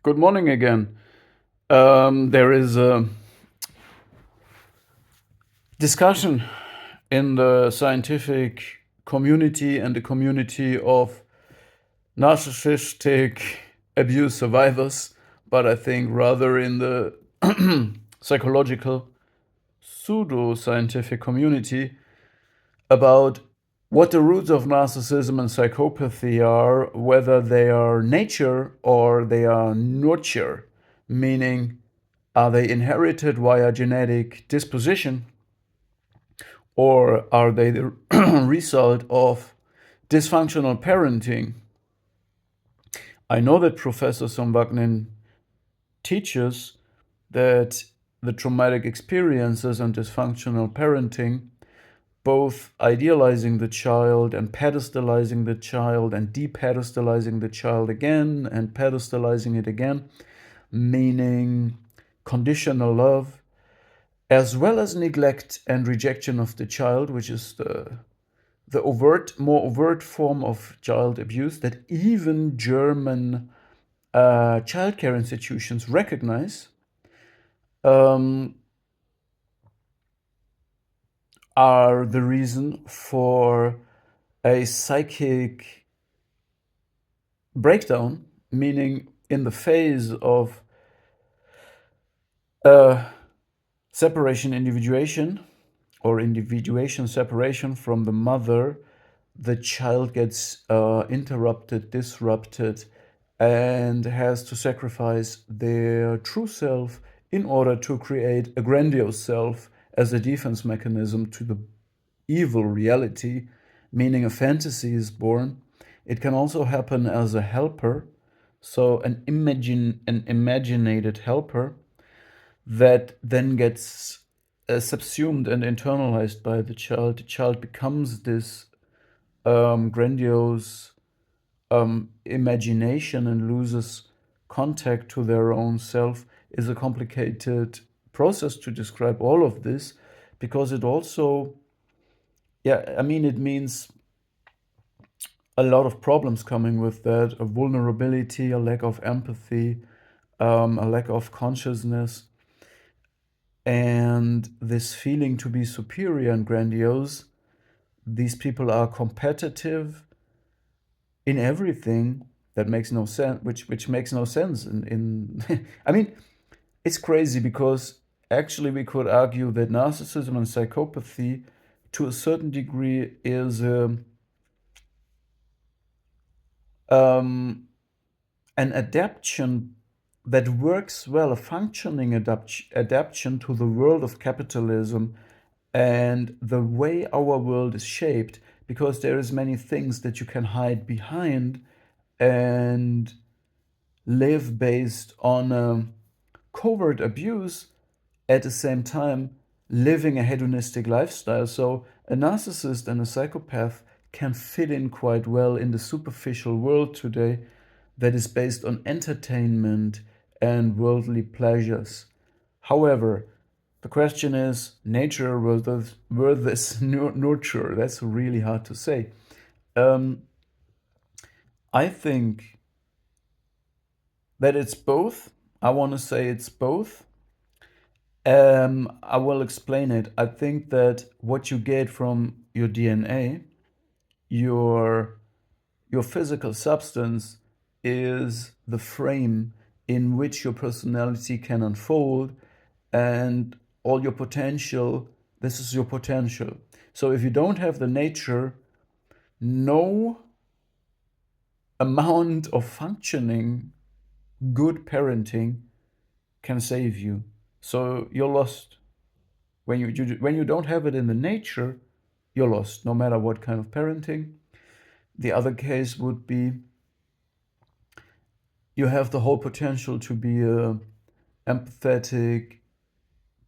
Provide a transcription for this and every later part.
Good morning again. There is a discussion in the scientific community and the community of narcissistic abuse survivors, but I think rather in the psychological pseudo scientific community about what the roots of narcissism and psychopathy are, whether they are nature or they are nurture, meaning are they inherited via genetic disposition or are they the result of dysfunctional parenting? I know that Professor Sombagnin teaches that the traumatic experiences and dysfunctional parenting, both idealizing the child and pedestalizing the child and depedestalizing the child again and pedestalizing it again, meaning conditional love, as well as neglect and rejection of the child, which is the more overt form of child abuse that even German childcare institutions recognize, um, are the reason for a psychic breakdown, meaning in the phase of uh, separation individuation or individuation separation from the mother, the child gets interrupted, disrupted, and has to sacrifice their true self in order to create a grandiose self as a defense mechanism to the evil reality, meaning a fantasy is born. It can also happen as a helper, so an imaginated helper that then gets subsumed and internalized by the child. The child becomes this grandiose imagination and loses contact to their own self. Is a complicated process to describe all of this because it also, yeah, I mean, it means a lot of problems coming with that, a vulnerability, a lack of empathy, a lack of consciousness, and this feeling to be superior and grandiose. These people are competitive in everything that makes no sense, which makes no sense in I mean, it's crazy because actually we could argue that narcissism and psychopathy to a certain degree is um, an adaptation that works well, a functioning adaptation to the world of capitalism and the way our world is shaped, because there is many things that you can hide behind and live based on covert abuse, at the same time living a hedonistic lifestyle. So a narcissist and a psychopath can fit in quite well in the superficial world today that is based on entertainment and worldly pleasures. However, the question is nature versus nurture. That's really hard to say. Um, I think that it's both. I want to say it's both. I will explain it. I think that what you get from your DNA, your your physical substance, is the frame in which your personality can unfold, and all your potential. This is your potential. So if you don't have the nature, no amount of functioning good parenting can save you. So you're lost. When you don't have it in the nature, you're lost, no matter what kind of parenting. The other case would be you have the whole potential to be a empathetic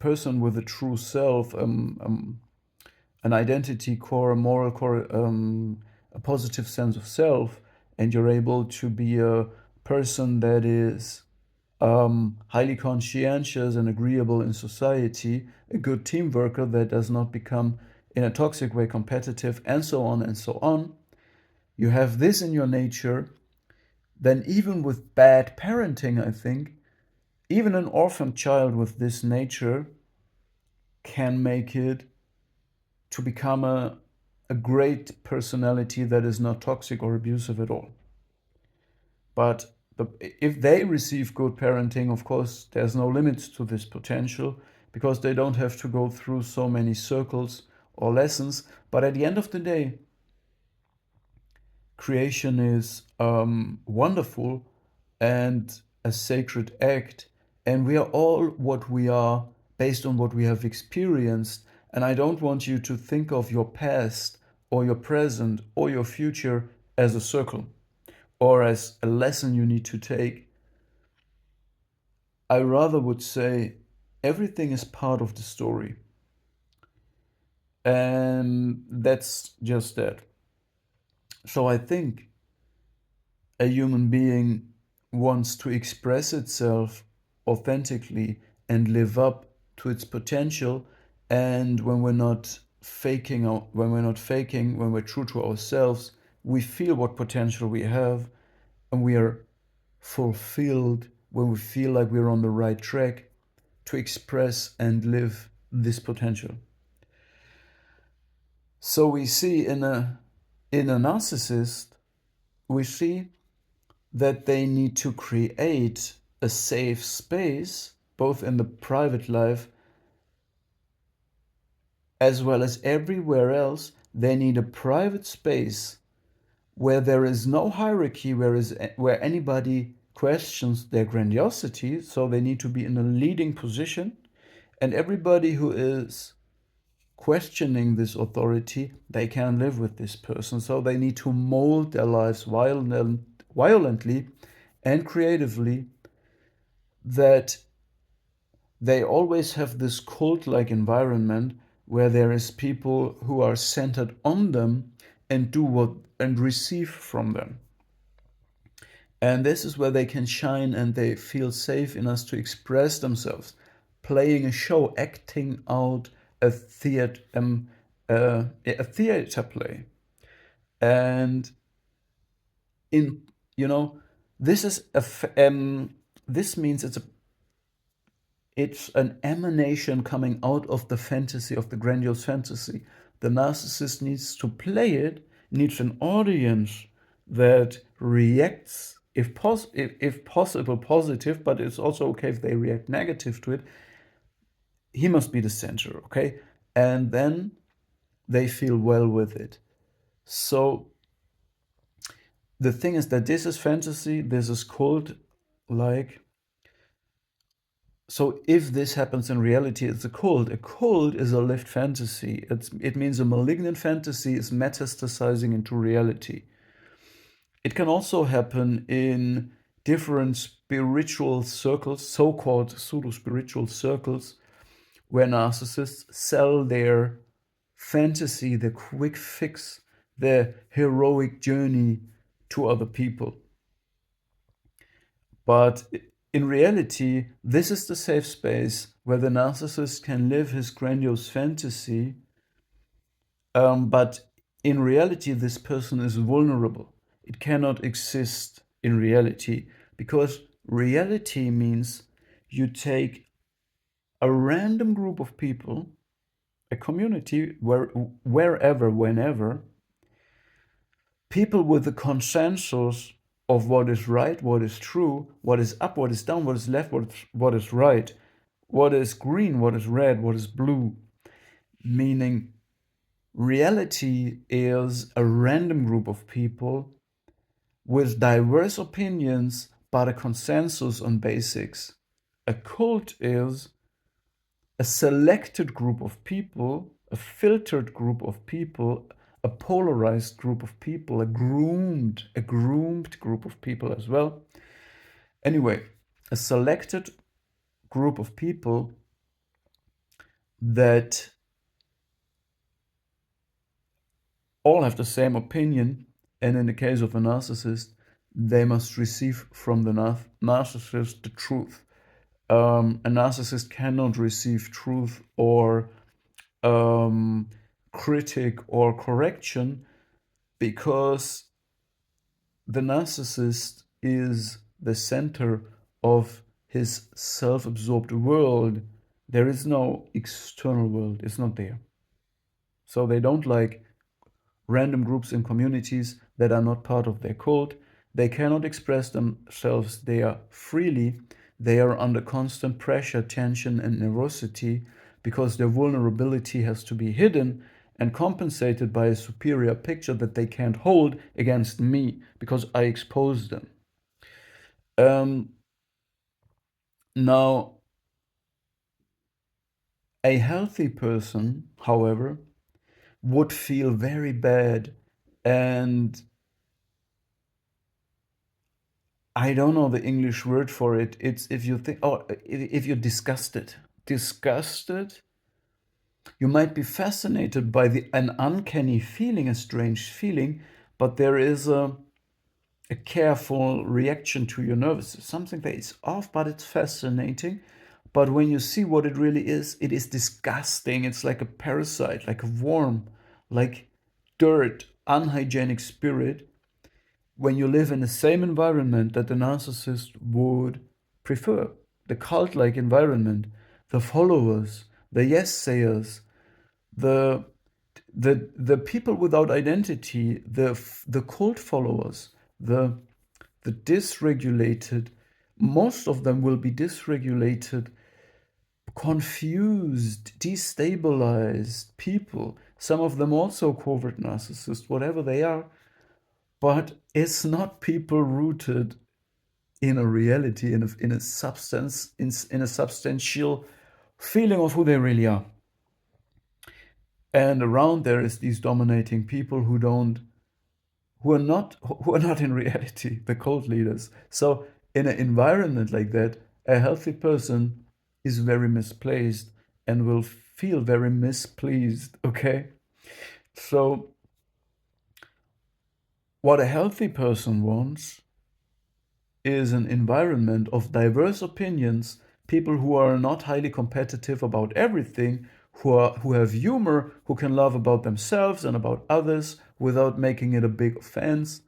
person with a true self, an identity core, a moral core, a positive sense of self, and you're able to be a person that is highly conscientious and agreeable in society, a good team worker that does not become in a toxic way competitive, and so on and so on. You have this in your nature, then even with bad parenting, I think, even an orphan child with this nature can make it to become a great personality that is not toxic or abusive at all. But if they receive good parenting, of course, there's no limits to this potential because they don't have to go through so many circles or lessons. But at the end of the day, creation is wonderful and a sacred act, and we are all what we are based on what we have experienced. And I don't want you to think of your past or your present or your future as a circle or as a lesson you need to take. I rather would say everything is part of the story. And that's just that. So I think a human being wants to express itself authentically and live up to its potential. And when we're not faking, when we're true to ourselves, we feel what potential we have, and we are fulfilled when we feel like we're on the right track to express and live this potential. So we see in a narcissist, we see that they need to create a safe space, both in the private life as well as everywhere else. They need a private space where there is no hierarchy, where anybody questions their grandiosity. So they need to be in a leading position. And everybody who is questioning this authority, they can't live with this person. So they need to mold their lives violently and creatively, that they always have this cult-like environment where there is people who are centered on them and do what and receive from them. And this is where they can shine and they feel safe enough to express themselves, playing a show, acting out a theater play. And in you know, this is this means it's an emanation coming out of the fantasy, of the grandiose fantasy. The narcissist needs to play it, needs an audience that reacts, if possible, positive, but it's also okay if they react negative to it. He must be the center, okay? And then they feel well with it. So the thing is that this is fantasy, this is cult like. So if this happens in reality, it's a cult. A cult is a lived fantasy. It means a malignant fantasy is metastasizing into reality. It can also happen in different spiritual circles, so-called pseudo-spiritual circles, where narcissists sell their fantasy, their quick fix, their heroic journey to other people. But in reality, this is the safe space where the narcissist can live his grandiose fantasy. But in reality, this person is vulnerable. It cannot exist in reality because reality means you take a random group of people, a community, wherever, whenever, people with a consensus of what is right, what is true, what is up, what is down, what is left, what is right, what is green, what is red, what is blue. Meaning, reality is a random group of people with diverse opinions but a consensus on basics. A cult is a selected group of people, a filtered group of people, a polarized group of people, a groomed group of people as well. Anyway, a selected group of people that all have the same opinion, and in the case of a narcissist, they must receive from the narcissist the truth. A narcissist cannot receive truth or critic or correction because the narcissist is the center of his self-absorbed world, there is no external world. It's not there. So they don't like random groups and communities that are not part of their cult. They cannot express themselves there freely. They are under constant pressure, tension, and nervosity because their vulnerability has to be hidden and compensated by a superior picture that they can't hold against me because I expose them. Um, Now, a healthy person, however, would feel very bad, and I don't know the English word for it. It's if you think, oh, if you're disgusted. Disgusted, you might be fascinated by an uncanny feeling, a strange feeling, but there is a careful reaction to your nervous system. Something that is off, but it's fascinating. But when you see what it really is, it is disgusting. It's like a parasite, like a worm, like dirt, unhygienic spirit. When you live in the same environment that the narcissist would prefer, the cult like environment, the followers, the yes sayers, the the people without identity, the cult followers, the dysregulated, most of them will be dysregulated, confused, destabilized people. Some of them also covert narcissists, whatever they are. But it's not people rooted in a reality, in a substance, in a substantial feeling of who they really are. And around there is these dominating people who are not in reality the cult leaders. So in an environment like that, a healthy person is very misplaced and will feel very mispleased. Okay, so what a healthy person wants is an environment of diverse opinions, people who are not highly competitive about everything, who have humor, who can laugh about themselves and about others without making it a big offense,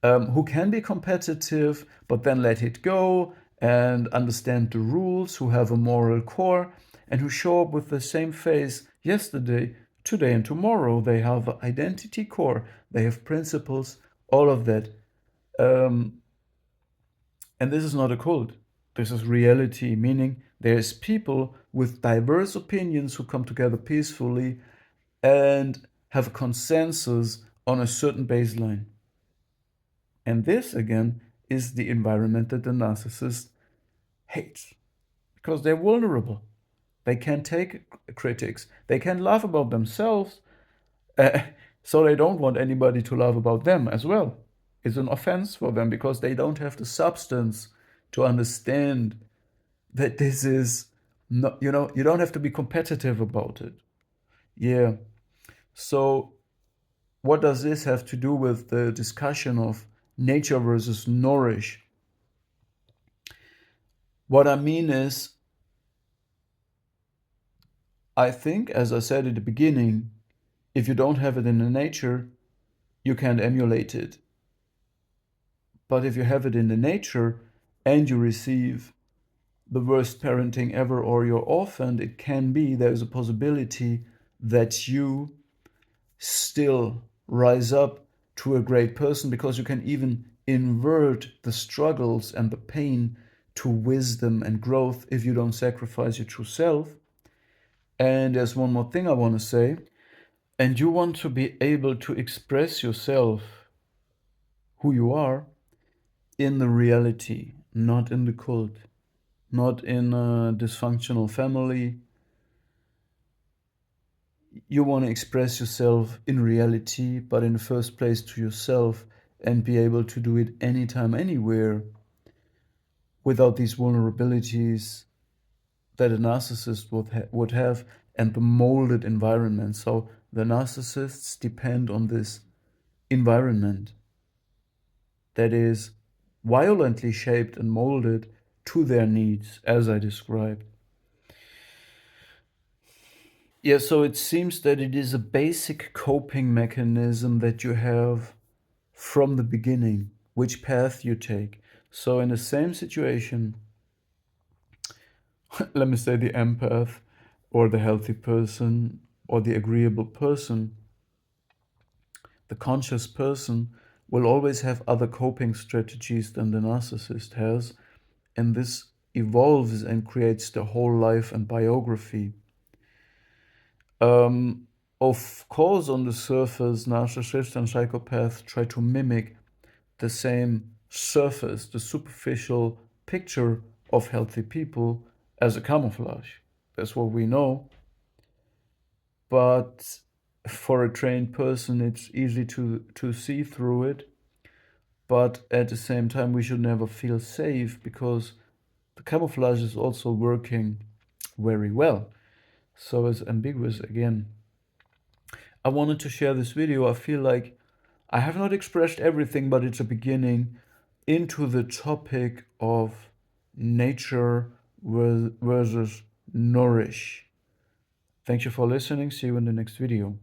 who can be competitive but then let it go and understand the rules, who have a moral core, and who show up with the same face yesterday, today, and tomorrow. They have an identity core, they have principles, all of that. Um, and this is not a cult. This is reality, meaning there's people with diverse opinions who come together peacefully and have a consensus on a certain baseline. And this, again, is the environment that the narcissist hates because they're vulnerable. They can't take critics. They can laugh about themselves, uh, so they don't want anybody to laugh about them as well. It's an offense for them because they don't have the substance to understand that this is not, you don't have to be competitive about it. Yeah. So, what does this have to do with the discussion of nature versus nourish? What I mean is, I think, as I said at the beginning, if you don't have it in the nature, you can't emulate it. But if you have it in the nature and you receive the worst parenting ever or you're orphaned, it can be there's a possibility that you still rise up to a great person because you can even invert the struggles and the pain to wisdom and growth if you don't sacrifice your true self. And there's one more thing I want to say. And you want to be able to express yourself, who you are, in the reality, not in the cult, not in a dysfunctional family. You want to express yourself in reality, but in the first place to yourself, and be able to do it anytime, anywhere, without these vulnerabilities that a narcissist would have, and the molded environment. So the narcissists depend on this environment that is violently shaped and molded to their needs, as I described. Yeah, so it seems that it is a basic coping mechanism that you have from the beginning. which path you take. So in the same situation, let me say the empath or the healthy person or the agreeable person, the conscious person will always have other coping strategies than the narcissist has, and this evolves and creates the whole life and biography. Of course, on the surface, narcissists and psychopaths try to mimic the same surface, the superficial picture of healthy people as a camouflage. That's what we know. But for a trained person, it's easy to see through it. But at the same time, we should never feel safe because the camouflage is also working very well. So it's ambiguous again. I wanted to share this video. I feel like I have not expressed everything, but it's a beginning into the topic of nature versus nourish. Thank you for listening. See you in the next video.